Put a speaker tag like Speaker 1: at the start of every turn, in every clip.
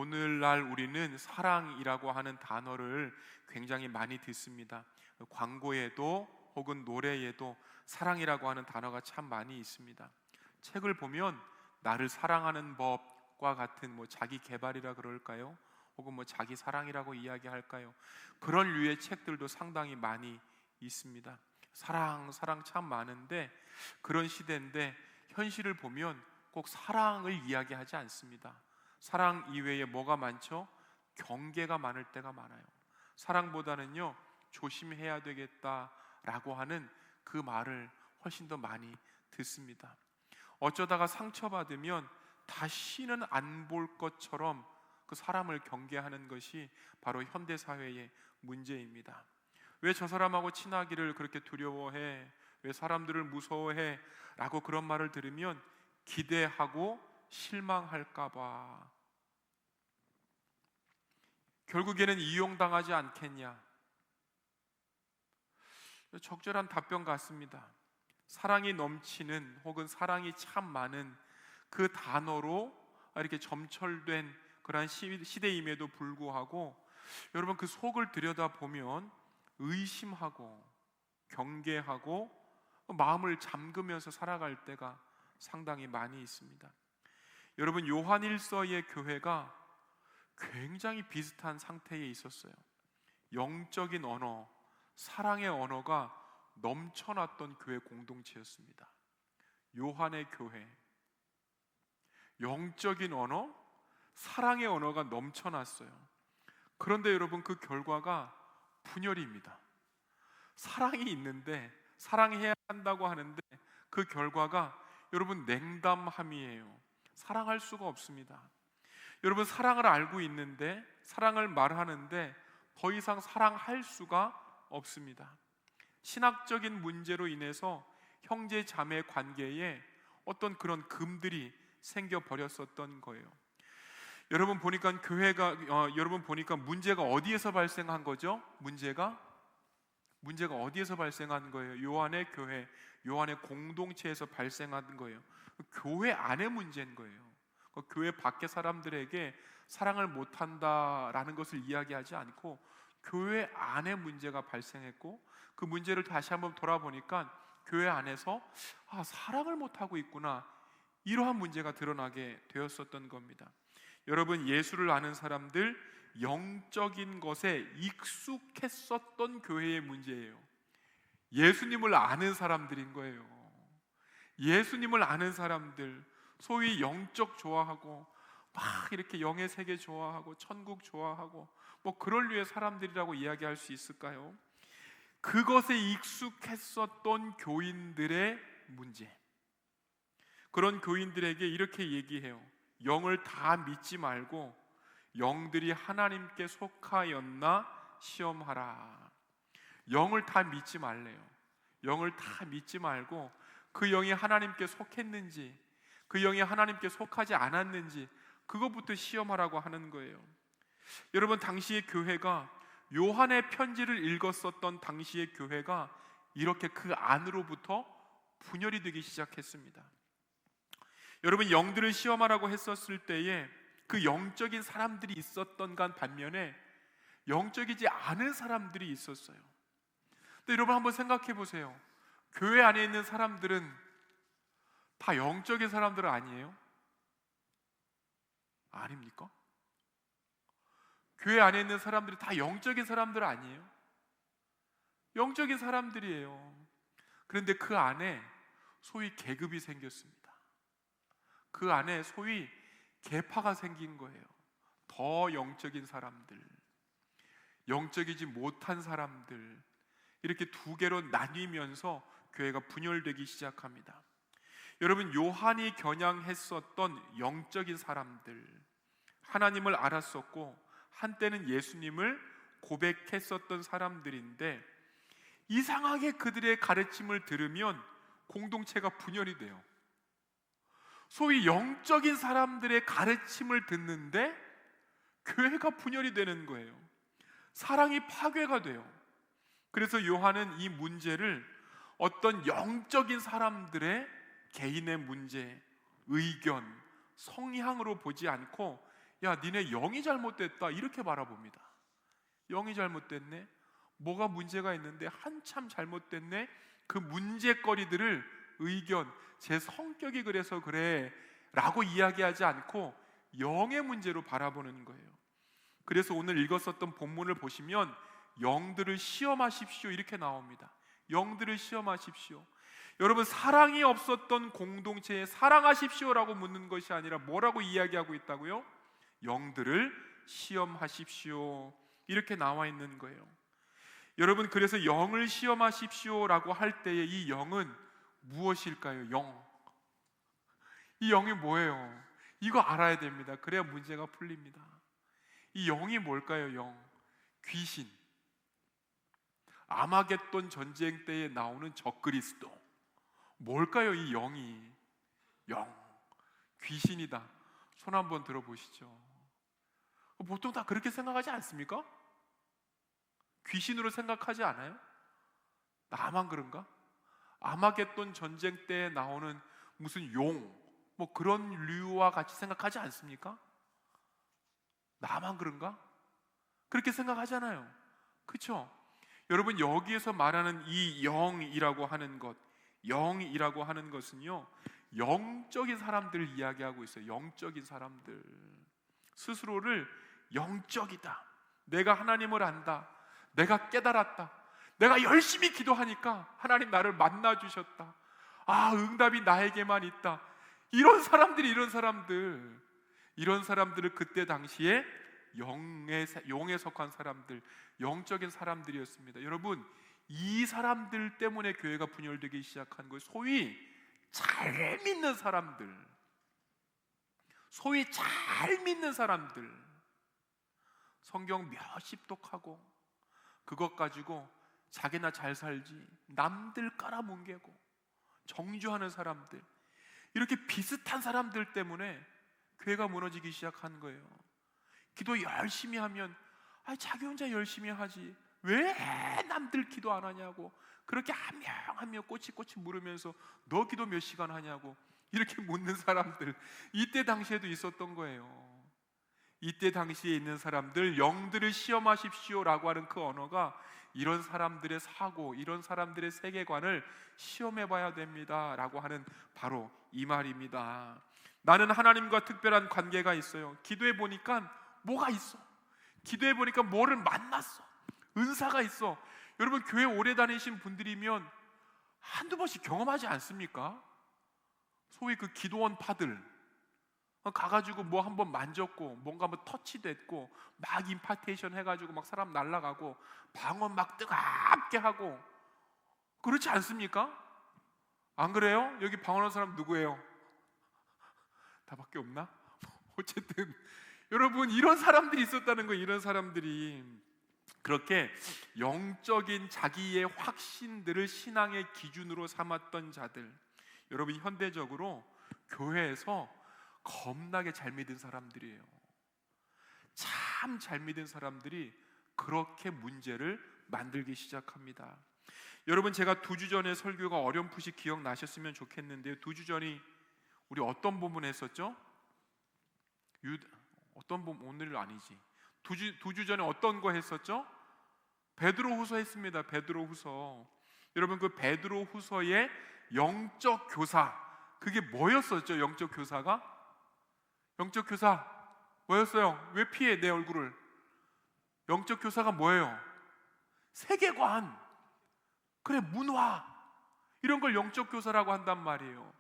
Speaker 1: 오늘날 우리는 사랑이라고 하는 단어를 굉장히 많이 듣습니다. 광고에도 혹은 노래에도 사랑이라고 하는 단어가 참 많이 있습니다. 책을 보면 나를 사랑하는 법과 같은 자기 개발이라 그럴까요? 혹은 자기 사랑이라고 이야기할까요? 그런 류의 책들도 상당히 많이 있습니다. 사랑 참 많은데, 그런 시대인데 현실을 보면 꼭 사랑을 이야기하지 않습니다. 사랑 이외에 뭐가 많죠? 경계가 많을 때가 많아요. 사랑보다는요, 조심해야 되겠다라고 하는 그 말을 훨씬 더 많이 듣습니다. 어쩌다가 상처받으면 다시는 안 볼 것처럼 그 사람을 경계하는 것이 바로 현대사회의 문제입니다. 왜 저 사람하고 친하기를 그렇게 두려워해? 왜 사람들을 무서워해? 라고 그런 말을 들으면 기대하고 실망할까봐, 결국에는 이용당하지 않겠냐? 적절한 답변 같습니다. 사랑이 넘치는 혹은 사랑이 참 많은 그 단어로 이렇게 점철된 그러한 시대임에도 불구하고, 여러분 그 속을 들여다보면 의심하고 경계하고 마음을 잠그면서 살아갈 때가 상당히 많이 있습니다. 여러분, 요한일서의 교회가 굉장히 비슷한 상태에 있었어요. 영적인 언어, 사랑의 언어가 넘쳐났던 교회 공동체였습니다. 요한의 교회, 영적인 언어, 사랑의 언어가 넘쳐났어요. 그런데 여러분, 그 결과가 분열입니다. 사랑이 있는데, 사랑해야 한다고 하는데 그 결과가 여러분 냉담함이에요. 사랑할 수가 없습니다. 여러분, 사랑을 알고 있는데, 사랑을 말하는데 더 이상 사랑할 수가 없습니다. 신학적인 문제로 인해서 형제 자매 관계에 어떤 그런 금들이 생겨 버렸었던 거예요. 여러분 보니까 여러분 보니까 문제가 어디에서 발생한 거죠? 문제가 어디에서 발생한 거예요? 요한의 교회, 요한의 공동체에서 발생한 거예요. 교회 안의 문제인 거예요. 교회 밖의 사람들에게 사랑을 못한다라는 것을 이야기하지 않고 교회 안에 문제가 발생했고, 그 문제를 다시 한번 돌아보니까 교회 안에서 사랑을 못하고 있구나, 이러한 문제가 드러나게 되었었던 겁니다. 여러분, 예수를 아는 사람들, 영적인 것에 익숙했었던 교회의 문제예요. 예수님을 아는 사람들인 거예요. 예수님을 아는 사람들, 소위 영적 좋아하고 막 이렇게 영의 세계 좋아하고 천국 좋아하고 그럴 류의 사람들이라고 이야기할 수 있을까요? 그것에 익숙했었던 교인들의 문제, 그런 교인들에게 이렇게 얘기해요. 영을 다 믿지 말고 영들이 하나님께 속하였나 시험하라. 영을 다 믿지 말래요. 영을 다 믿지 말고 그 영이 하나님께 속했는지, 그 영이 하나님께 속하지 않았는지 그것부터 시험하라고 하는 거예요. 여러분, 당시의 교회가, 요한의 편지를 읽었었던 당시의 교회가 이렇게 그 안으로부터 분열이 되기 시작했습니다. 여러분, 영들을 시험하라고 했었을 때에 그 영적인 사람들이 있었던 간 반면에 영적이지 않은 사람들이 있었어요. 근데 여러분 한번 생각해 보세요. 교회 안에 있는 사람들은 다 영적인 사람들은 아니에요? 아닙니까? 교회 안에 있는 사람들이 다 영적인 사람들 아니에요? 영적인 사람들이에요. 그런데 그 안에 소위 계급이 생겼습니다. 그 안에 소위 계파가 생긴 거예요. 더 영적인 사람들, 영적이지 못한 사람들, 이렇게 두 개로 나뉘면서 교회가 분열되기 시작합니다. 여러분, 요한이 겨냥했었던 영적인 사람들, 하나님을 알았었고 한때는 예수님을 고백했었던 사람들인데, 이상하게 그들의 가르침을 들으면 공동체가 분열이 돼요. 소위 영적인 사람들의 가르침을 듣는데 교회가 분열이 되는 거예요. 사랑이 파괴가 돼요. 그래서 요한은 이 문제를 어떤 영적인 사람들의 개인의 문제, 의견, 성향으로 보지 않고 야, 니네 영이 잘못됐다, 이렇게 바라봅니다. 영이 잘못됐네, 뭐가 문제가 있는데 한참 잘못됐네. 그 문제거리들을 의견, 제 성격이 그래서 그래 라고 이야기하지 않고 영의 문제로 바라보는 거예요. 그래서 오늘 읽었었던 본문을 보시면 영들을 시험하십시오, 이렇게 나옵니다. 영들을 시험하십시오. 여러분, 사랑이 없었던 공동체에 사랑하십시오라고 묻는 것이 아니라 뭐라고 이야기하고 있다고요? 영들을 시험하십시오, 이렇게 나와 있는 거예요. 여러분, 그래서 영을 시험하십시오라고 할 때에 이 영은 무엇일까요? 이 영이 뭐예요? 이거 알아야 됩니다. 그래야 문제가 풀립니다. 이 영이 뭘까요? 귀신. 아마겟돈 전쟁 때에 나오는 적그리스도. 뭘까요? 이 영이. 귀신이다. 손 한번 들어보시죠. 보통 다 그렇게 생각하지 않습니까? 귀신으로 생각하지 않아요? 나만 그런가? 아마겟돈 전쟁 때 나오는 무슨 뭐 그런 류와 같이 생각하지 않습니까? 나만 그런가? 그렇게 생각하잖아요. 그렇죠? 여러분, 여기에서 말하는 이 영이라고 하는 것은요, 영적인 사람들을 이야기하고 있어요. 영적인 사람들, 스스로를 영적이다, 내가 하나님을 안다, 내가 깨달았다, 내가 열심히 기도하니까 하나님 나를 만나주셨다, 응답이 나에게만 있다. 이런 사람들을 그때 당시에 용에 속한 사람들, 영적인 사람들이었습니다. 여러분, 이 사람들 때문에 교회가 분열되기 시작한 거예요. 소위 잘 믿는 사람들, 성경 몇십 독하고 그것 가지고 자기나 잘 살지, 남들 깔아뭉개고 정죄하는 사람들, 이렇게 비슷한 사람들 때문에 교회가 무너지기 시작한 거예요. 기도 열심히 하면 자기 혼자 열심히 하지 왜 남들 기도 안 하냐고, 그렇게 한 명 꼬치꼬치 물으면서 너 기도 몇 시간 하냐고 이렇게 묻는 사람들, 이때 당시에도 있었던 거예요. 이때 당시에 있는 사람들, 영들을 시험하십시오라고 하는 그 언어가 이런 사람들의 사고, 이런 사람들의 세계관을 시험해 봐야 됩니다 라고 하는 바로 이 말입니다. 나는 하나님과 특별한 관계가 있어요. 기도해 보니까 뭐가 있어. 기도해 보니까 뭐를 만났어. 은사가 있어. 여러분, 교회 오래 다니신 분들이면 한두 번씩 경험하지 않습니까? 소위 그 기도원 파들 가가지고 뭐 한번 만졌고 뭔가 뭐 터치됐고 막 임파테이션 해가지고 막 사람 날라가고 방언 막 뜨겁게 하고, 그렇지 않습니까? 안 그래요? 여기 방언하는 사람 누구예요? 다밖에 없나? 어쨌든 여러분, 이런 사람들이 있었다는 거예요. 이런 사람들이 그렇게 영적인 자기의 확신들을 신앙의 기준으로 삼았던 자들, 여러분, 현대적으로 교회에서 겁나게 잘 믿은 사람들이에요. 참 잘 믿은 사람들이 그렇게 문제를 만들기 시작합니다. 여러분, 제가 2주 전에 설교가 어렴풋이 기억나셨으면 좋겠는데요. 2주 전이 우리 어떤 부분 했었죠? 어떤 부분, 오늘 아니지. 2주 전에 어떤 거 했었죠? 베드로후서 했습니다. 베드로후서. 여러분, 그 베드로후서의 영적 교사, 그게 뭐였었죠? 영적 교사가 뭐였어요? 왜 피해 내 얼굴을? 영적 교사가 뭐예요? 세계관, 그래, 문화, 이런 걸 영적 교사라고 한단 말이에요.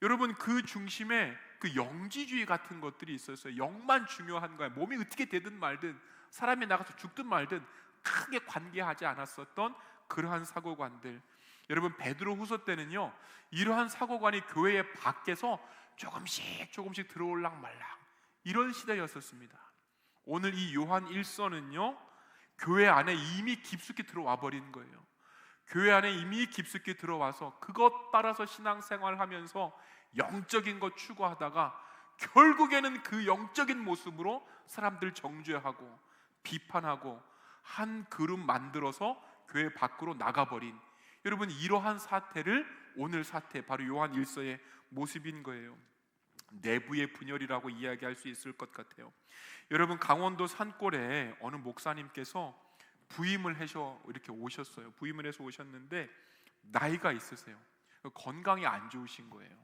Speaker 1: 여러분, 그 중심에 그 영지주의 같은 것들이 있었어요. 영만 중요한 거야. 몸이 어떻게 되든 말든, 사람이 나가서 죽든 말든 크게 관계하지 않았었던 그러한 사고관들. 여러분, 베드로후서 때는요, 이러한 사고관이 교회 밖에서 조금씩 들어올랑 말랑 이런 시대였었습니다. 오늘 이 요한 1서는요, 교회 안에 이미 깊숙이 들어와 버린 거예요. 교회 안에 이미 깊숙이 들어와서 그것 따라서 신앙생활하면서 영적인 것 추구하다가 결국에는 그 영적인 모습으로 사람들 정죄하고 비판하고 한 그룹 만들어서 교회 밖으로 나가버린, 여러분, 이러한 사태를 오늘 사태, 바로 요한 1서의 모습인 거예요. 내부의 분열이라고 이야기할 수 있을 것 같아요. 여러분, 강원도 산골에 어느 목사님께서 부임을 해서 이렇게 오셨어요. 부임을 해서 오셨는데 나이가 있으세요. 건강이 안 좋으신 거예요.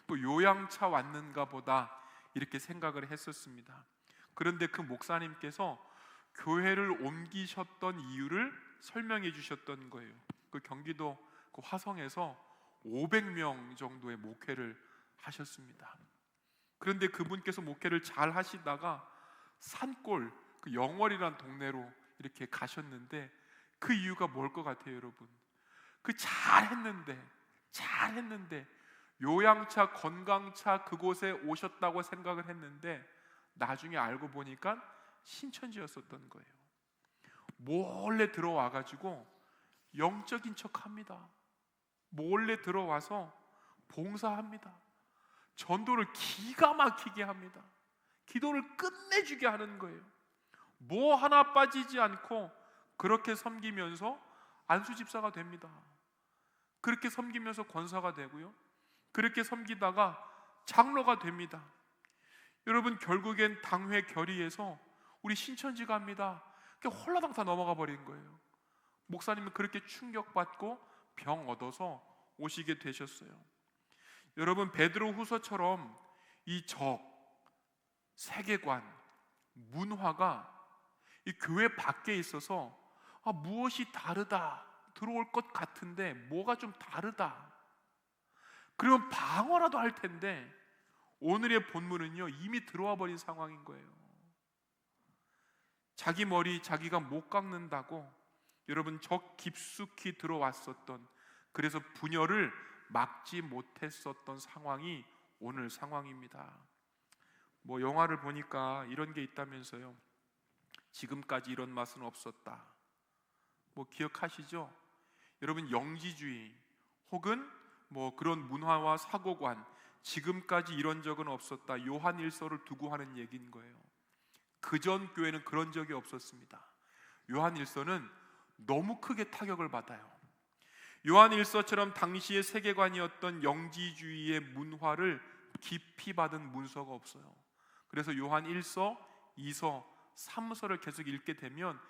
Speaker 1: 또 요양차 왔는가 보다 이렇게 생각을 했었습니다. 그런데 그 목사님께서 교회를 옮기셨던 이유를 설명해 주셨던 거예요. 그 경기도 그 화성에서 500명 정도의 목회를 하셨습니다. 그런데 그분께서 목회를 잘 하시다가 산골 그 영월이라는 동네로 이렇게 가셨는데 그 이유가 뭘 것 같아요, 여러분? 그 잘했는데 요양차, 건강차 그곳에 오셨다고 생각을 했는데 나중에 알고 보니까 신천지였었던 거예요. 몰래 들어와 가지고 영적인 척합니다. 몰래 들어와서 봉사합니다. 전도를 기가 막히게 합니다. 기도를 끝내주게 하는 거예요. 뭐 하나 빠지지 않고 그렇게 섬기면서 안수 집사가 됩니다. 그렇게 섬기면서 권사가 되고요, 그렇게 섬기다가 장로가 됩니다. 여러분, 결국엔 당회 결의에서 우리 신천지 갑니다. 홀라당 다 넘어가 버린 거예요. 목사님은 그렇게 충격받고 병 얻어서 오시게 되셨어요. 여러분, 베드로 후서처럼 이 세계관, 문화가 이 교회 밖에 있어서 무엇이 다르다, 들어올 것 같은데 뭐가 좀 다르다, 그러면 방어라도 할 텐데 오늘의 본문은요 이미 들어와 버린 상황인 거예요. 자기 머리 자기가 못 깎는다고 여러분 깊숙이 들어왔었던, 그래서 분열을 막지 못했었던 상황이 오늘 상황입니다. 뭐 영화를 보니까 이런 게 있다면서요. 지금까지 이런 맛은 없었다. 뭐 기억하시죠? 여러분, 영지주의 혹은 뭐 그런 문화와 사고관, 지금까지 이런 적은 없었다, 요한일서를 두고 하는 얘기인 거예요. 그전 교회는 그런 적이 없었습니다. 요한일서는 너무 크게 타격을 받아요. 요한일서처럼 당시의 세계관이었던 영지주의의 문화를 깊이 받은 문서가 없어요. 그래서 요한 1서, 2서, 3서를 계속 읽게 되면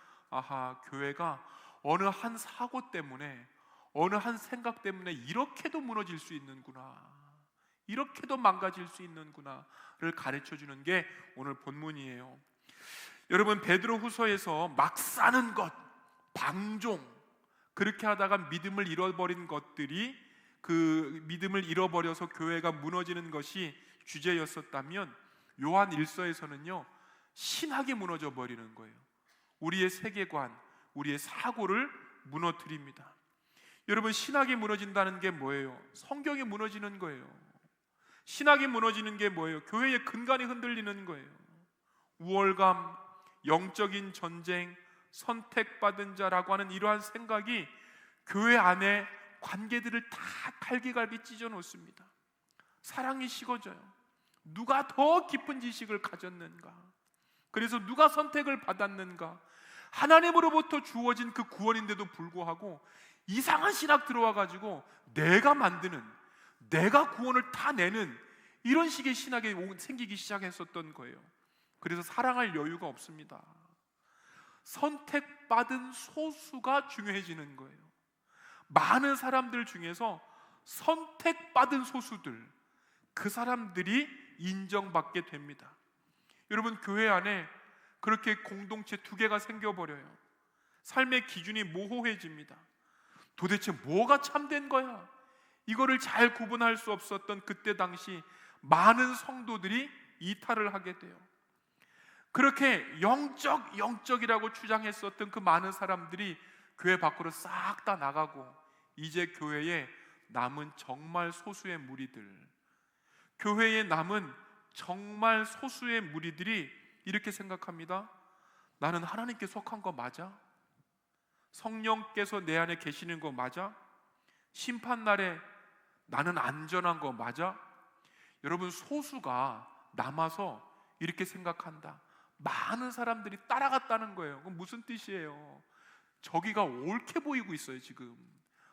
Speaker 1: 교회가 어느 한 사고 때문에, 어느 한 생각 때문에 이렇게도 무너질 수 있는구나, 이렇게도 망가질 수 있는구나를 가르쳐주는 게 오늘 본문이에요. 여러분, 베드로 후서에서 막 사는 것, 방종, 그렇게 하다가 믿음을 잃어버린 것들이, 그 믿음을 잃어버려서 교회가 무너지는 것이 주제였었다면 요한 1서에서는요 신학이 무너져 버리는 거예요. 우리의 세계관, 우리의 사고를 무너뜨립니다. 여러분, 신학이 무너진다는 게 뭐예요? 성경이 무너지는 거예요. 신학이 무너지는 게 뭐예요? 교회의 근간이 흔들리는 거예요. 우월감, 영적인 전쟁, 선택받은 자라고 하는 이러한 생각이 교회 안에 관계들을 다 갈기갈기 찢어 놓습니다. 사랑이 식어져요. 누가 더 깊은 지식을 가졌는가? 그래서 누가 선택을 받았는가? 하나님으로부터 주어진 그 구원인데도 불구하고 이상한 신학 들어와 가지고 내가 만드는, 내가 구원을 다 내는 이런 식의 신학이 생기기 시작했었던 거예요. 그래서 사랑할 여유가 없습니다. 선택받은 소수가 중요해지는 거예요. 많은 사람들 중에서 선택받은 소수들, 그 사람들이 인정받게 됩니다. 여러분, 교회 안에 그렇게 공동체 두 개가 생겨버려요. 삶의 기준이 모호해집니다. 도대체 뭐가 참된 거야? 이거를 잘 구분할 수 없었던 그때 당시 많은 성도들이 이탈을 하게 돼요. 그렇게 영적이라고 주장했었던 그 많은 사람들이 교회 밖으로 싹 다 나가고 이제 교회에 남은 정말 소수의 무리들, 교회에 남은 정말 소수의 무리들이 이렇게 생각합니다. 나는 하나님께 속한 거 맞아? 성령께서 내 안에 계시는 거 맞아? 심판날에 나는 안전한 거 맞아? 여러분, 소수가 남아서 이렇게 생각한다. 많은 사람들이 따라갔다는 거예요. 그럼 무슨 뜻이에요? 저기가 옳게 보이고 있어요. 지금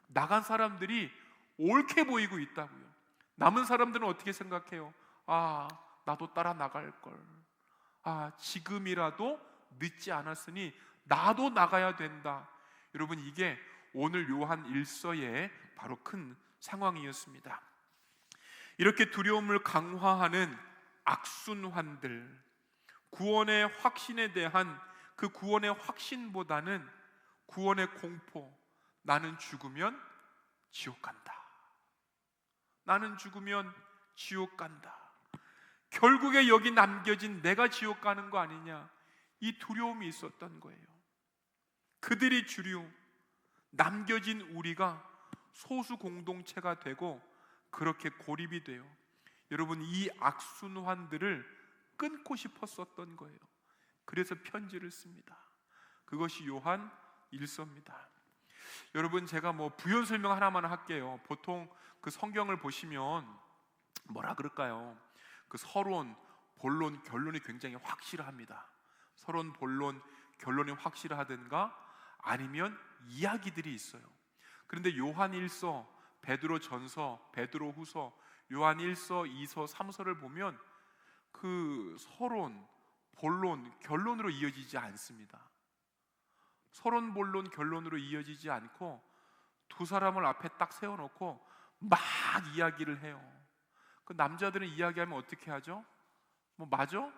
Speaker 1: 나간 사람들이 옳게 보이고 있다고요. 남은 사람들은 어떻게 생각해요? 아, 나도 따라 나갈 걸. 아, 지금이라도 늦지 않았으니 나도 나가야 된다. 여러분, 이게 오늘 요한 1서의 바로 큰 상황이었습니다. 이렇게 두려움을 강화하는 악순환들, 구원의 확신에 대한 그 구원의 확신보다는 구원의 공포, 나는 죽으면 지옥 간다. 나는 죽으면 지옥 간다. 결국에 여기 남겨진 내가 지옥 가는 거 아니냐, 이 두려움이 있었던 거예요. 그들이 주류, 남겨진 우리가 소수 공동체가 되고 그렇게 고립이 돼요. 여러분, 이 악순환들을 끊고 싶었었던 거예요. 그래서 편지를 씁니다. 그것이 요한 1서입니다. 여러분, 제가 부연 설명 하나만 할게요. 보통 그 성경을 보시면 뭐라 그럴까요? 그 서론, 본론, 결론이 굉장히 확실합니다. 서론, 본론, 결론이 확실하든가 아니면 이야기들이 있어요. 그런데 요한 1서, 베드로 전서, 베드로 후서, 요한 1서, 2서, 3서를 보면 그 서론, 본론, 결론으로 이어지지 않습니다. 서론, 본론, 결론으로 이어지지 않고 두 사람을 앞에 딱 세워놓고 막 이야기를 해요. 그 남자들은 이야기하면 어떻게 하죠? 맞아?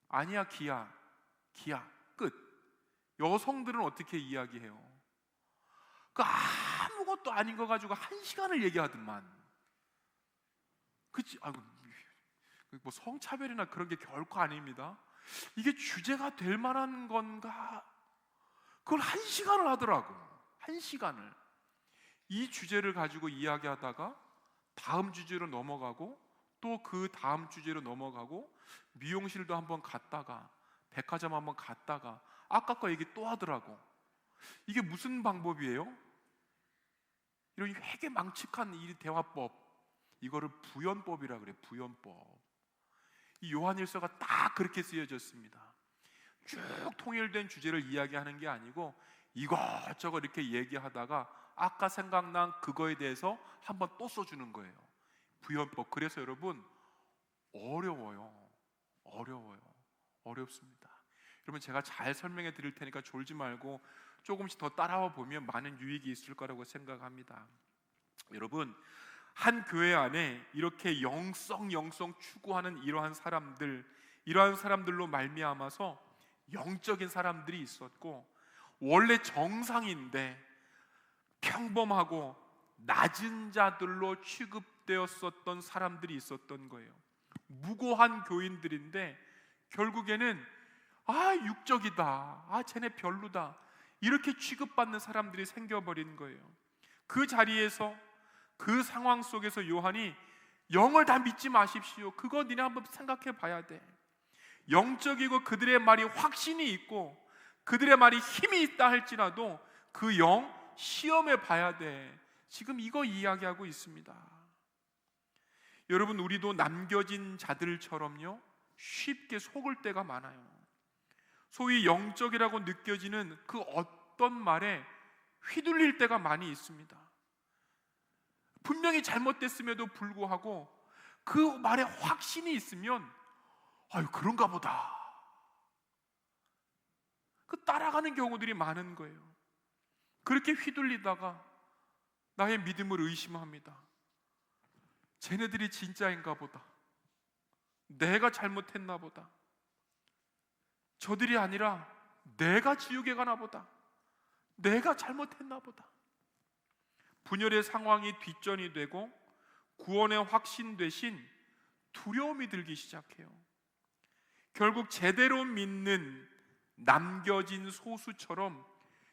Speaker 1: 아니야, 기야, 끝. 여성들은 어떻게 이야기해요? 그 아무것도 아닌 거 가지고 1시간을 얘기하더만. 그치? 아이고, 성차별이나 그런 게 결코 아닙니다. 이게 주제가 될 만한 건가? 그걸 1시간을 하더라고. 1시간을. 이 주제를 가지고 이야기하다가 다음 주제로 넘어가고 또 그 다음 주제로 넘어가고 미용실도 한번 갔다가 백화점 한번 갔다가 아까 거 얘기 또 하더라고. 이게 무슨 방법이에요? 이런 회개망측한 이 대화법, 이거를 부연법이라 그래. 부연법. 이 요한일서가 딱 그렇게 쓰여졌습니다. 쭉 통일된 주제를 이야기하는 게 아니고 이것저것 이렇게 얘기하다가 아까 생각난 그거에 대해서 한번 또 써주는 거예요. 부연법. 그래서 여러분, 어렵습니다. 여러분, 제가 잘 설명해 드릴 테니까 졸지 말고 조금씩 더 따라와 보면 많은 유익이 있을 거라고 생각합니다. 여러분, 한 교회 안에 이렇게 영성 추구하는 이러한 사람들로 말미암아서 영적인 사람들이 있었고, 원래 정상인데 평범하고 낮은 자들로 취급되었었던 사람들이 있었던 거예요. 무고한 교인들인데 결국에는 육적이다, 쟤네 별로다, 이렇게 취급받는 사람들이 생겨버린 거예요. 그 자리에서, 그 상황 속에서 요한이 영을 다 믿지 마십시오. 그거 니네 한번 생각해 봐야 돼. 영적이고 그들의 말이 확신이 있고 그들의 말이 힘이 있다 할지라도 그 영 시험해 봐야 돼. 지금 이거 이야기하고 있습니다. 여러분, 우리도 남겨진 자들처럼요, 쉽게 속을 때가 많아요. 소위 영적이라고 느껴지는 그 어떤 말에 휘둘릴 때가 많이 있습니다. 분명히 잘못됐음에도 불구하고 그 말에 확신이 있으면 그런가 보다, 따라가는 경우들이 많은 거예요. 그렇게 휘둘리다가 나의 믿음을 의심합니다. 쟤네들이 진짜인가 보다, 내가 잘못했나 보다, 저들이 아니라 내가 지옥에 가나 보다, 내가 잘못했나 보다. 분열의 상황이 뒷전이 되고 구원의 확신 대신 두려움이 들기 시작해요. 결국 제대로 믿는 남겨진 소수처럼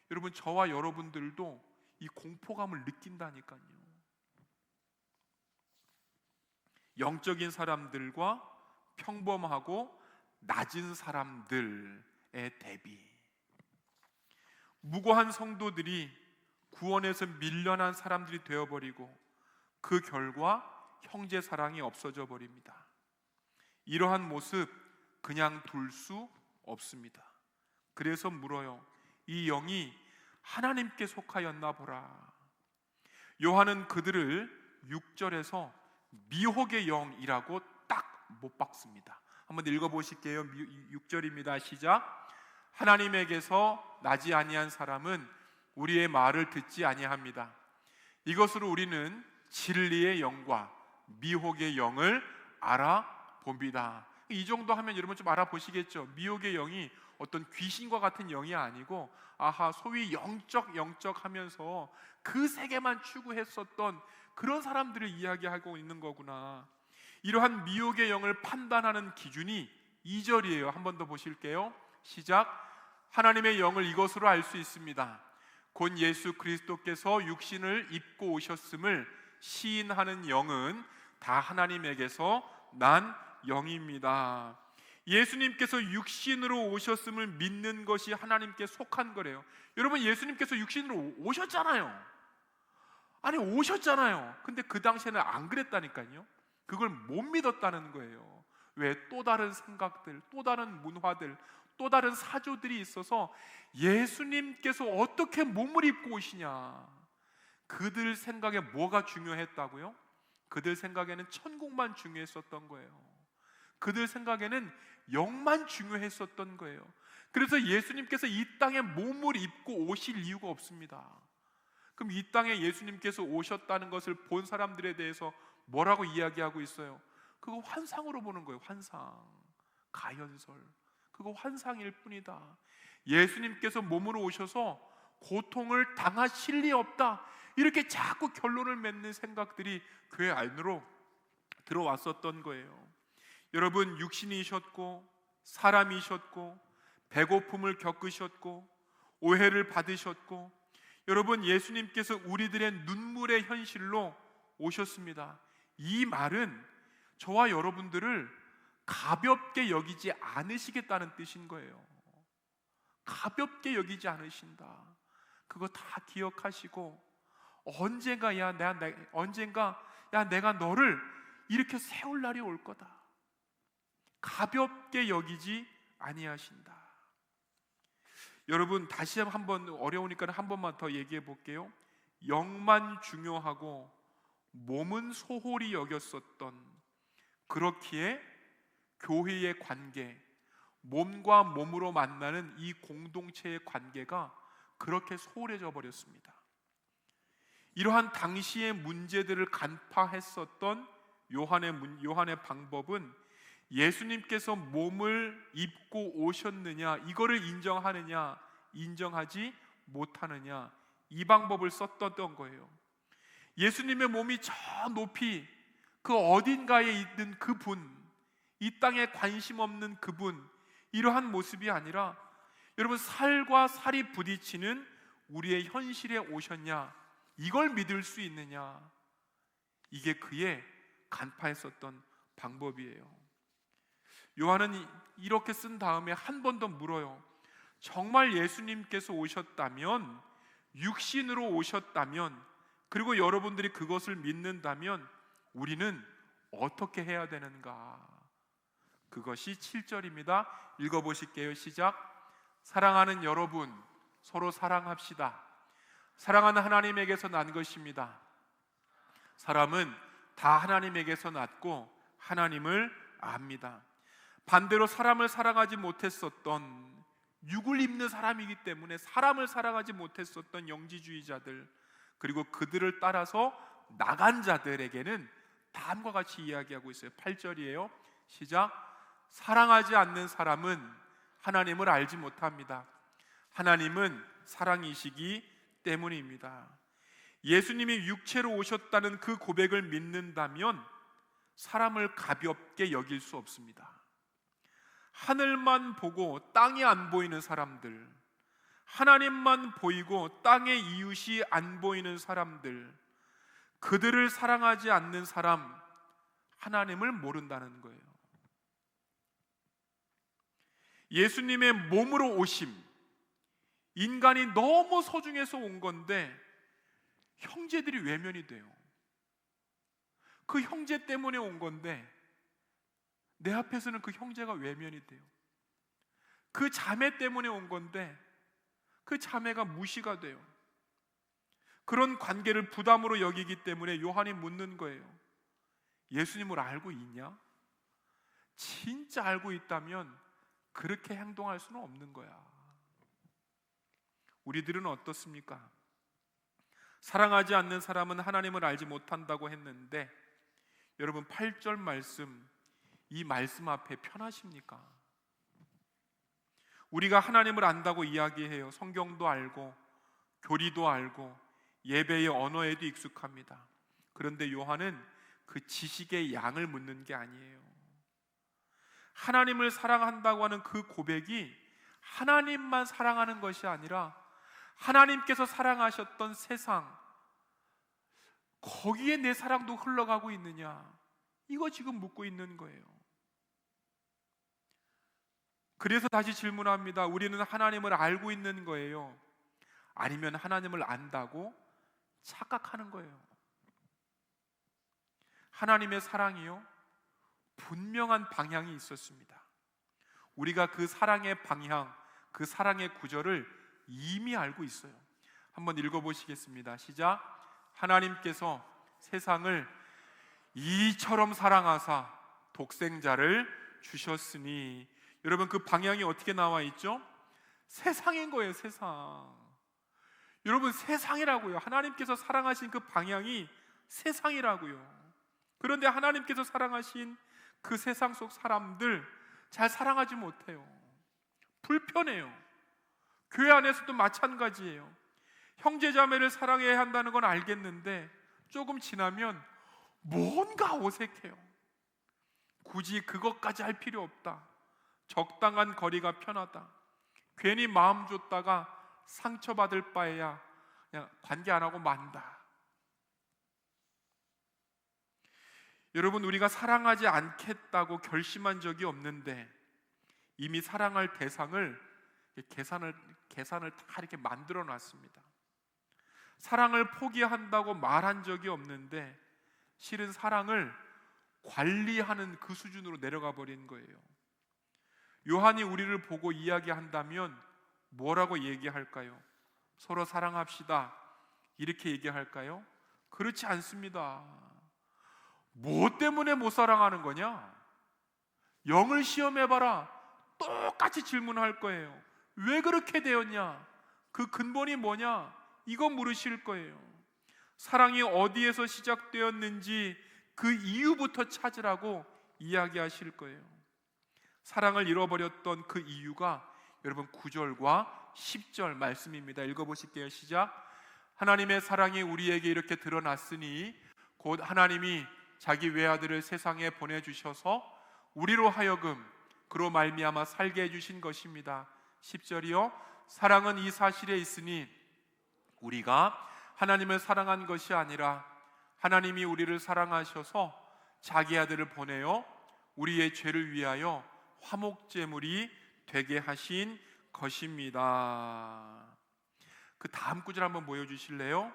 Speaker 1: 여러분, 저와 여러분들도 이 공포감을 느낀다니까요. 영적인 사람들과 평범하고 낮은 사람들의 대비, 무고한 성도들이 구원에서 밀려난 사람들이 되어버리고 그 결과 형제 사랑이 없어져 버립니다. 이러한 모습 그냥 둘 수 없습니다. 그래서 물어요. 이 영이 하나님께 속하였나 보라. 요한은 그들을 6절에서 미혹의 영이라고 못 박습니다. 한번 읽어보실게요. 6절입니다. 시작. 하나님에게서 나지 아니한 사람은 우리의 말을 듣지 아니합니다. 이것으로 우리는 진리의 영과 미혹의 영을 알아봅니다. 이 정도 하면 여러분 좀 알아보시겠죠. 미혹의 영이 어떤 귀신과 같은 영이 아니고 소위 영적 하면서 그 세계만 추구했었던 그런 사람들을 이야기하고 있는 거구나. 이러한 미혹의 영을 판단하는 기준이 2절이에요. 한 번 더 보실게요. 시작. 하나님의 영을 이것으로 알 수 있습니다. 곧 예수 그리스도께서 육신을 입고 오셨음을 시인하는 영은 다 하나님에게서 난 영입니다. 예수님께서 육신으로 오셨음을 믿는 것이 하나님께 속한 거래요. 여러분, 예수님께서 육신으로 오셨잖아요. 아니, 오셨잖아요. 근데 그 당시에는 안 그랬다니까요. 그걸 못 믿었다는 거예요. 왜? 또 다른 생각들, 또 다른 문화들, 또 다른 사조들이 있어서 예수님께서 어떻게 몸을 입고 오시냐, 그들 생각에 뭐가 중요했다고요? 그들 생각에는 천국만 중요했었던 거예요. 그들 생각에는 영만 중요했었던 거예요. 그래서 예수님께서 이 땅에 몸을 입고 오실 이유가 없습니다. 그럼 이 땅에 예수님께서 오셨다는 것을 본 사람들에 대해서 뭐라고 이야기하고 있어요? 그거 환상으로 보는 거예요. 환상, 가연설, 그거 환상일 뿐이다. 예수님께서 몸으로 오셔서 고통을 당하실 리 없다, 이렇게 자꾸 결론을 맺는 생각들이 교회 안으로 들어왔었던 거예요. 여러분, 육신이셨고 사람이셨고 배고픔을 겪으셨고 오해를 받으셨고, 여러분, 예수님께서 우리들의 눈물의 현실로 오셨습니다. 이 말은 저와 여러분들을 가볍게 여기지 않으시겠다는 뜻인 거예요. 가볍게 여기지 않으신다. 그거 다 기억하시고 언젠가 내가 너를 이렇게 세울 날이 올 거다. 가볍게 여기지 아니하신다. 여러분, 다시 한번, 어려우니까 한 번만 더 얘기해 볼게요. 영만 중요하고 몸은 소홀히 여겼었던, 그렇기에 교회의 관계, 몸과 몸으로 만나는 이 공동체의 관계가 그렇게 소홀해져 버렸습니다. 이러한 당시의 문제들을 간파했었던 요한의 방법은 예수님께서 몸을 입고 오셨느냐, 이거를 인정하느냐, 인정하지 못하느냐, 이 방법을 썼던 거예요. 예수님의 몸이 저 높이 그 어딘가에 있는 그분, 이 땅에 관심 없는 그분, 이러한 모습이 아니라 여러분, 살과 살이 부딪히는 우리의 현실에 오셨냐, 이걸 믿을 수 있느냐, 이게 그의 간파했었던 방법이에요. 요한은 이렇게 쓴 다음에 한 번 더 물어요. 정말 예수님께서 오셨다면, 육신으로 오셨다면, 그리고 여러분들이 그것을 믿는다면 우리는 어떻게 해야 되는가? 그것이 7절입니다. 읽어보실게요. 시작. 사랑하는 여러분, 서로 사랑합시다. 사랑하는 하나님에게서 난 것입니다. 사람은 다 하나님에게서 났고 하나님을 압니다. 반대로 사람을 사랑하지 못했었던, 육을 입는 사람이기 때문에 사람을 사랑하지 못했었던 영지주의자들, 그리고 그들을 따라서 나간 자들에게는 다음과 같이 이야기하고 있어요. 8절이에요. 시작. 사랑하지 않는 사람은 하나님을 알지 못합니다. 하나님은 사랑이시기 때문입니다. 예수님이 육체로 오셨다는 그 고백을 믿는다면 사람을 가볍게 여길 수 없습니다. 하늘만 보고 땅이 안 보이는 사람들, 하나님만 보이고 땅의 이웃이 안 보이는 사람들, 그들을 사랑하지 않는 사람, 하나님을 모른다는 거예요. 예수님의 몸으로 오심, 인간이 너무 소중해서 온 건데 형제들이 외면이 돼요. 그 형제 때문에 온 건데 내 앞에서는 그 형제가 외면이 돼요. 그 자매 때문에 온 건데 그 자매가 무시가 돼요. 그런 관계를 부담으로 여기기 때문에 요한이 묻는 거예요. 예수님을 알고 있냐? 진짜 알고 있다면 그렇게 행동할 수는 없는 거야. 우리들은 어떻습니까? 사랑하지 않는 사람은 하나님을 알지 못한다고 했는데, 여러분 8절 말씀, 이 말씀 앞에 편하십니까? 우리가 하나님을 안다고 이야기해요. 성경도 알고 교리도 알고 예배의 언어에도 익숙합니다. 그런데 요한은 그 지식의 양을 묻는 게 아니에요. 하나님을 사랑한다고 하는 그 고백이 하나님만 사랑하는 것이 아니라 하나님께서 사랑하셨던 세상, 거기에 내 사랑도 흘러가고 있느냐, 이거 지금 묻고 있는 거예요. 그래서 다시 질문합니다. 우리는 하나님을 알고 있는 거예요? 아니면 하나님을 안다고 착각하는 거예요? 하나님의 사랑이요, 분명한 방향이 있었습니다. 우리가 그 사랑의 방향, 그 사랑의 구절을 이미 알고 있어요. 한번 읽어보시겠습니다. 시작. 하나님께서 세상을 이처럼 사랑하사 독생자를 주셨으니. 여러분, 그 방향이 어떻게 나와 있죠? 세상인 거예요. 세상. 여러분, 세상이라고요. 하나님께서 사랑하신 그 방향이 세상이라고요. 그런데 하나님께서 사랑하신 그 세상 속 사람들 잘 사랑하지 못해요. 불편해요. 교회 안에서도 마찬가지예요. 형제자매를 사랑해야 한다는 건 알겠는데 조금 지나면 뭔가 어색해요. 굳이 그것까지 할 필요 없다. 적당한 거리가 편하다. 괜히 마음 줬다가 상처받을 바에야 그냥 관계 안 하고 만다. 여러분, 우리가 사랑하지 않겠다고 결심한 적이 없는데 이미 사랑할 대상을 계산을 다 이렇게 만들어 놨습니다. 사랑을 포기한다고 말한 적이 없는데 실은 사랑을 관리하는 그 수준으로 내려가 버린 거예요. 요한이 우리를 보고 이야기한다면 뭐라고 얘기할까요? 서로 사랑합시다, 이렇게 얘기할까요? 그렇지 않습니다. 뭐 때문에 못 사랑하는 거냐? 영을 시험해봐라. 똑같이 질문할 거예요. 왜 그렇게 되었냐? 그 근본이 뭐냐? 이거 물으실 거예요. 사랑이 어디에서 시작되었는지 그 이유부터 찾으라고 이야기하실 거예요. 사랑을 잃어버렸던 그 이유가 여러분 9절과 10절 말씀입니다. 읽어보실게요. 시작. 하나님의 사랑이 우리에게 이렇게 드러났으니 곧 하나님이 자기 외아들을 세상에 보내주셔서 우리로 하여금 그로 말미암아 살게 해주신 것입니다. 10절이요. 사랑은 이 사실에 있으니 우리가 하나님을 사랑한 것이 아니라 하나님이 우리를 사랑하셔서 자기 아들을 보내어 우리의 죄를 위하여 화목제물이 되게 하신 것입니다. 그 다음 구절 한번 보여주실래요?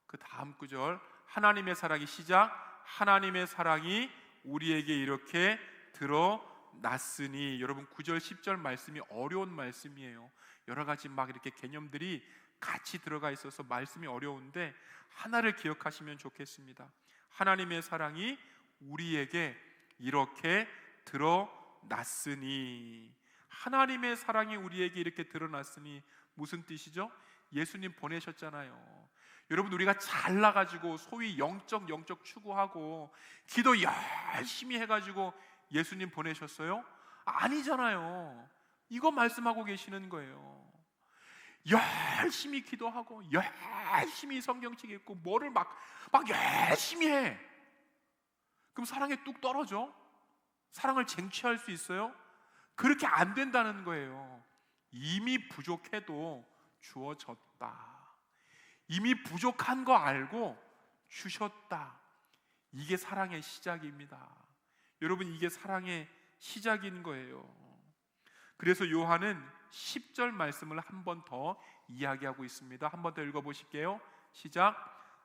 Speaker 1: 그 다음 구절, 하나님의 사랑이 시작. 하나님의 사랑이 우리에게 이렇게 드러났으니. 여러분 9절 10절 말씀이 어려운 말씀이에요. 여러 가지 막 이렇게 개념들이 같이 들어가 있어서 말씀이 어려운데 하나를 기억하시면 좋겠습니다. 하나님의 사랑이 우리에게 이렇게 드러났으니. 하나님의 사랑이 우리에게 이렇게 드러났으니 무슨 뜻이죠? 예수님 보내셨잖아요. 여러분, 우리가 잘나가지고 소위 영적 추구하고 기도 열심히 해가지고 예수님 보내셨어요? 아니잖아요. 이거 말씀하고 계시는 거예요. 열심히 기도하고 열심히 성경책 읽고 뭐를 막 열심히 해. 그럼 사랑에 뚝 떨어져? 사랑을 쟁취할 수 있어요? 그렇게 안 된다는 거예요. 이미 부족해도 주어졌다. 이미 부족한 거 알고 주셨다. 이게 사랑의 시작입니다. 여러분, 이게 사랑의 시작인 거예요. 그래서 요한은 10절 말씀을 한 번 더 이야기하고 있습니다. 한 번 더 읽어보실게요. 시작.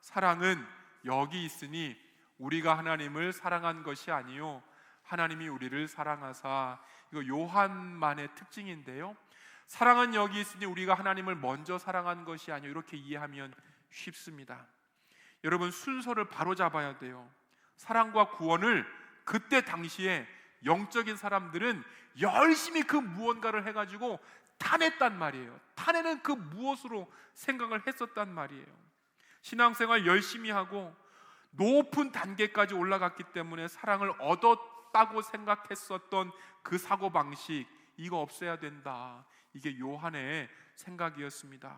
Speaker 1: 사랑은 여기 있으니 우리가 하나님을 사랑한 것이 아니요 하나님이 우리를 사랑하사. 이거 요한만의 특징인데요, 사랑은 여기 있으니 우리가 하나님을 먼저 사랑한 것이 아니요, 이렇게 이해하면 쉽습니다. 여러분, 순서를 바로 잡아야 돼요. 사랑과 구원을 그때 당시에 영적인 사람들은 열심히 그 무언가를 해가지고 타냈단 말이에요. 타내는 그 무엇으로 생각을 했었단 말이에요. 신앙생활 열심히 하고 높은 단계까지 올라갔기 때문에 사랑을 얻었다고 생각했었던 그 사고방식, 이거 없애야 된다. 이게 요한의 생각이었습니다.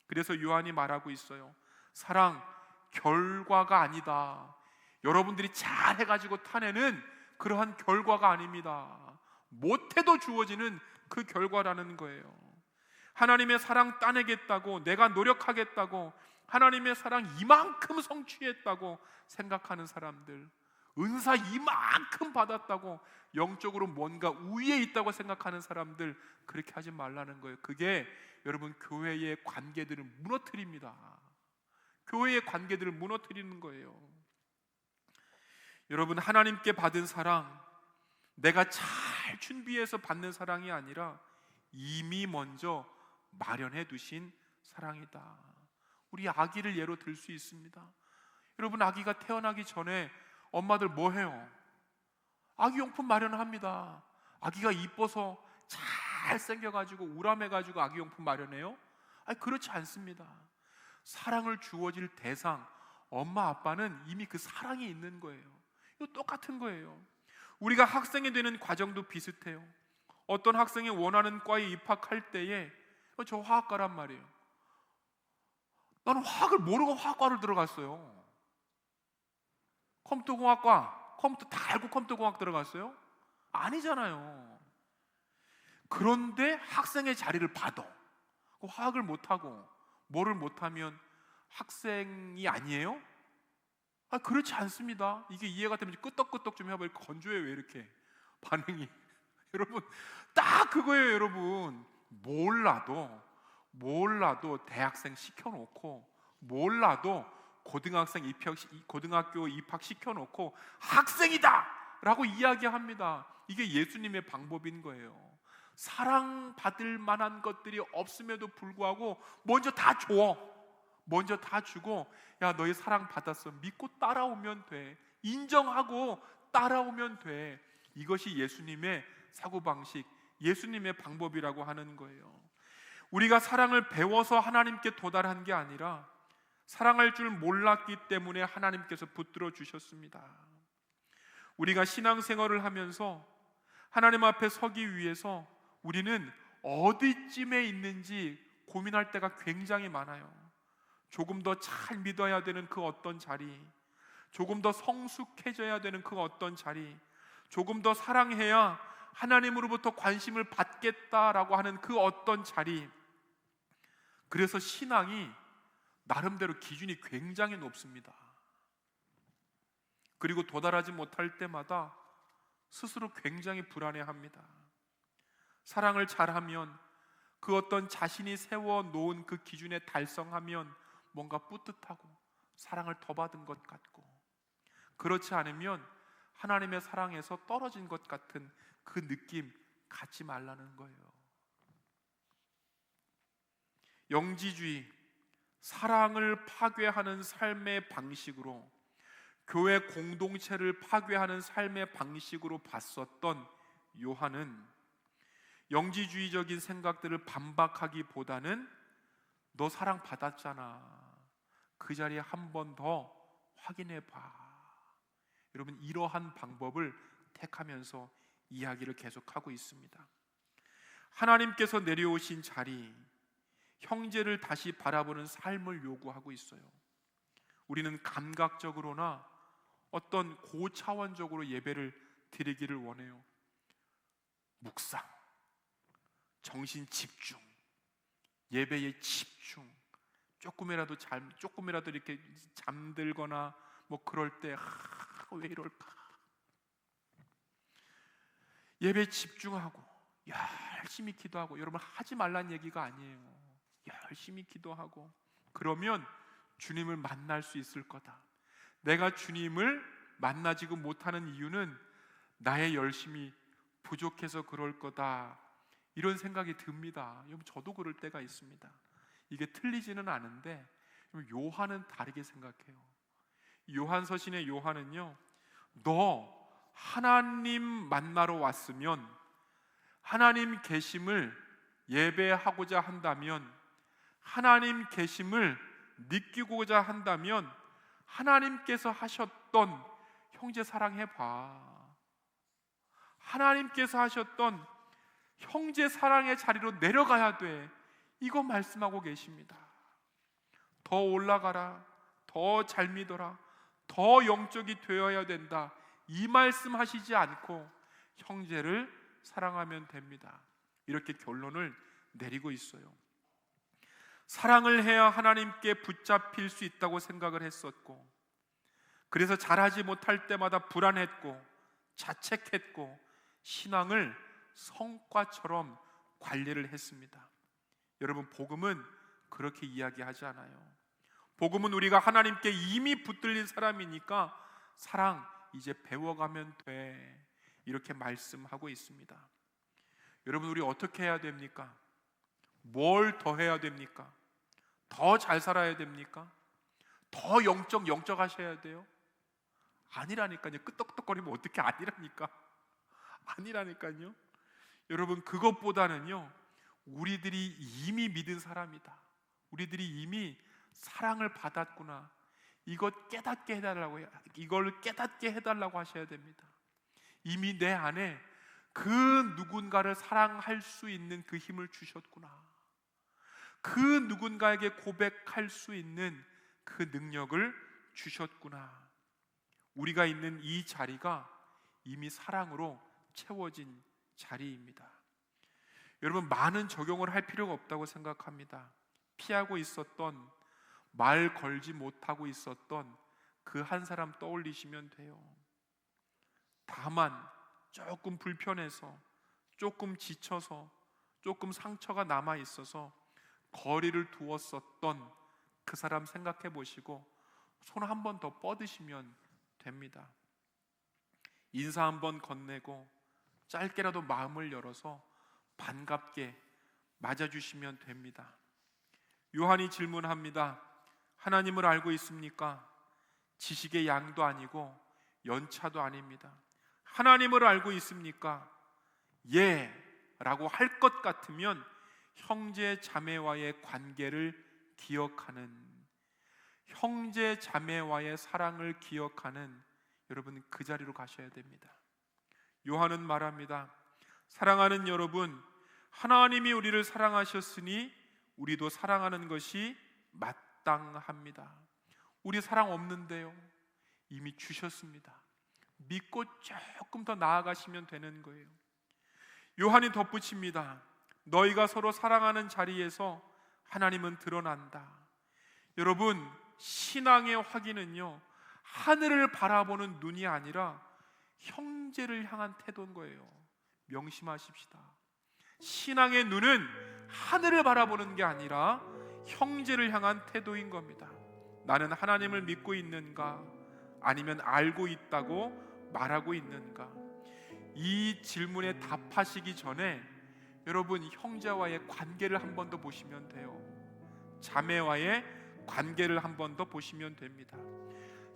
Speaker 1: 그래서 요한이 말하고 있어요. 사랑 결과가 아니다. 여러분들이 잘 해가지고 타내는 그러한 결과가 아닙니다. 못해도 주어지는 그 결과라는 거예요. 하나님의 사랑 따내겠다고, 내가 노력하겠다고, 하나님의 사랑 이만큼 성취했다고 생각하는 사람들, 은사 이만큼 받았다고, 영적으로 뭔가 우위에 있다고 생각하는 사람들, 그렇게 하지 말라는 거예요. 그게 여러분 교회의 관계들을 무너뜨립니다. 교회의 관계들을 무너뜨리는 거예요. 여러분, 하나님께 받은 사랑, 내가 잘 준비해서 받는 사랑이 아니라 이미 먼저 마련해 두신 사랑이다. 우리 아기를 예로 들 수 있습니다. 여러분, 아기가 태어나기 전에 엄마들 뭐 해요? 아기 용품 마련합니다. 아기가 이뻐서 잘 생겨가지고 우람해가지고 아기 용품 마련해요? 아니, 그렇지 않습니다. 사랑을 주어질 대상, 엄마 아빠는 이미 그 사랑이 있는 거예요. 이거 똑같은 거예요. 우리가 학생이 되는 과정도 비슷해요. 어떤 학생이 원하는 과에 입학할 때에 저 화학과란 말이에요. 나는 화학을 모르고 화학과를 들어갔어요. 컴퓨터공학과, 컴퓨터 다 알고 컴퓨터공학 들어갔어요? 아니잖아요. 그런데 학생의 자리를 받아. 화학을 못하고 뭐를 못하면 학생이 아니에요? 그렇지 않습니다. 이게 이해가 되면 끄떡끄떡 좀 해봐요. 건조해, 왜 이렇게 반응이. 여러분, 딱 그거예요. 여러분, 몰라도 대학생 시켜놓고, 몰라도 고등학교 입학 시켜놓고 학생이다! 라고 이야기합니다. 이게 예수님의 방법인 거예요. 사랑받을 만한 것들이 없음에도 불구하고 먼저 다 줘. 먼저 다 주고, 야, 너희 사랑 받았어, 믿고 따라오면 돼. 인정하고 따라오면 돼. 이것이 예수님의 사고방식, 예수님의 방법이라고 하는 거예요. 우리가 사랑을 배워서 하나님께 도달한 게 아니라 사랑할 줄 몰랐기 때문에 하나님께서 붙들어 주셨습니다. 우리가 신앙생활을 하면서 하나님 앞에 서기 위해서 우리는 어디쯤에 있는지 고민할 때가 굉장히 많아요. 조금 더 잘 믿어야 되는 그 어떤 자리, 조금 더 성숙해져야 되는 그 어떤 자리, 조금 더 사랑해야 하나님으로부터 관심을 받겠다라고 하는 그 어떤 자리. 그래서 신앙이 나름대로 기준이 굉장히 높습니다. 그리고 도달하지 못할 때마다 스스로 굉장히 불안해합니다. 사랑을 잘하면, 그 어떤 자신이 세워놓은 그 기준에 달성하면 뭔가 뿌듯하고 사랑을 더 받은 것 같고, 그렇지 않으면 하나님의 사랑에서 떨어진 것 같은 그 느낌 갖지 말라는 거예요. 영지주의, 사랑을 파괴하는 삶의 방식으로, 교회 공동체를 파괴하는 삶의 방식으로 봤었던 요한은 영지주의적인 생각들을 반박하기보다는 너 사랑 받았잖아, 그 자리에 한 번 더 확인해 봐. 여러분, 이러한 방법을 택하면서 이야기를 계속하고 있습니다. 하나님께서 내려오신 자리, 형제를 다시 바라보는 삶을 요구하고 있어요. 우리는 감각적으로나 어떤 고차원적으로 예배를 드리기를 원해요. 묵상, 정신 집중, 예배에 집중. 조금이라도 이렇게 잠들거나 뭐 그럴 때 왜 이럴까? 예배에 집중하고 열심히 기도하고. 여러분, 하지 말란 얘기가 아니에요. 열심히 기도하고 그러면 주님을 만날 수 있을 거다. 내가 주님을 만나지고 못하는 이유는 나의 열심이 부족해서 그럴 거다, 이런 생각이 듭니다. 여러분, 저도 그럴 때가 있습니다. 이게 틀리지는 않은데 요한은 다르게 생각해요. 요한서신의 요한은요, 너 하나님 만나러 왔으면, 하나님 계심을 예배하고자 한다면, 하나님 계심을 느끼고자 한다면 하나님께서 하셨던 형제 사랑해봐. 하나님께서 하셨던 형제 사랑의 자리로 내려가야 돼. 이거 말씀하고 계십니다. 더 올라가라, 더 잘 믿어라, 더 영적이 되어야 된다, 이 말씀 하시지 않고 형제를 사랑하면 됩니다. 이렇게 결론을 내리고 있어요. 사랑을 해야 하나님께 붙잡힐 수 있다고 생각을 했었고, 그래서 잘하지 못할 때마다 불안했고 자책했고 신앙을 성과처럼 관리를 했습니다. 여러분, 복음은 그렇게 이야기하지 않아요. 복음은 우리가 하나님께 이미 붙들린 사람이니까 사랑 이제 배워가면 돼, 이렇게 말씀하고 있습니다. 여러분, 우리 어떻게 해야 됩니까? 뭘 더 해야 됩니까? 더 잘 살아야 됩니까? 더 영적 하셔야 돼요? 아니라니까요. 끄떡끄떡거리면 어떻게 아니라니까. 아니라니까요. 여러분, 그것보다는요, 우리들이 이미 믿은 사람이다, 우리들이 이미 사랑을 받았구나, 이걸 깨닫게 해달라고 하셔야 됩니다. 이미 내 안에 그 누군가를 사랑할 수 있는 그 힘을 주셨구나, 그 누군가에게 고백할 수 있는 그 능력을 주셨구나. 우리가 있는 이 자리가 이미 사랑으로 채워진 자리입니다. 여러분, 많은 적용을 할 필요가 없다고 생각합니다. 피하고 있었던, 말 걸지 못하고 있었던 그 한 사람 떠올리시면 돼요. 다만 조금 불편해서, 조금 지쳐서, 조금 상처가 남아 있어서 거리를 두었었던 그 사람 생각해 보시고 손 한 번 더 뻗으시면 됩니다. 인사 한 번 건네고 짧게라도 마음을 열어서 반갑게 맞아주시면 됩니다. 요한이 질문합니다. 하나님을 알고 있습니까? 지식의 양도 아니고 연차도 아닙니다. 하나님을 알고 있습니까? 예 라고 할 것 같으면 형제 자매와의 관계를 기억하는, 형제 자매와의 사랑을 기억하는 여러분, 그 자리로 가셔야 됩니다. 요한은 말합니다. 사랑하는 여러분, 하나님이 우리를 사랑하셨으니 우리도 사랑하는 것이 마땅합니다. 우리 사랑 없는데요, 이미 주셨습니다. 믿고 조금 더 나아가시면 되는 거예요. 요한이 덧붙입니다. 너희가 서로 사랑하는 자리에서 하나님은 드러난다. 여러분, 신앙의 확인은요, 하늘을 바라보는 눈이 아니라 형제를 향한 태도인 거예요. 명심하십시다. 신앙의 눈은 하늘을 바라보는 게 아니라 형제를 향한 태도인 겁니다. 나는 하나님을 믿고 있는가, 아니면 알고 있다고 말하고 있는가? 이 질문에 답하시기 전에 여러분, 형제와의 관계를 한 번 더 보시면 돼요. 자매와의 관계를 한 번 더 보시면 됩니다.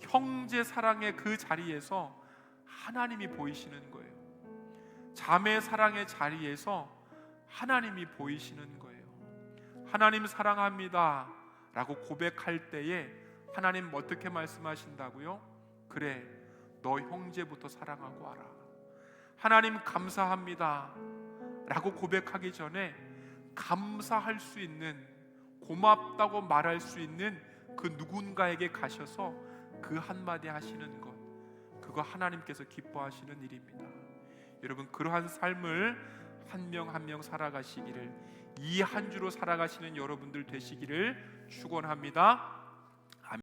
Speaker 1: 형제 사랑의 그 자리에서 하나님이 보이시는 거예요. 자매 사랑의 자리에서 하나님이 보이시는 거예요. 하나님 사랑합니다 라고 고백할 때에 하나님 어떻게 말씀하신다고요? 그래, 너 형제부터 사랑하고 와라. 하나님 감사합니다 라고 고백하기 전에 감사할 수 있는, 고맙다고 말할 수 있는 그 누군가에게 가셔서 그 한마디 하시는 것, 그거 하나님께서 기뻐하시는 일입니다. 여러분, 그러한 삶을 한 명 한 명 살아가시기를, 이 한 주로 살아가시는 여러분들 되시기를 축원합니다.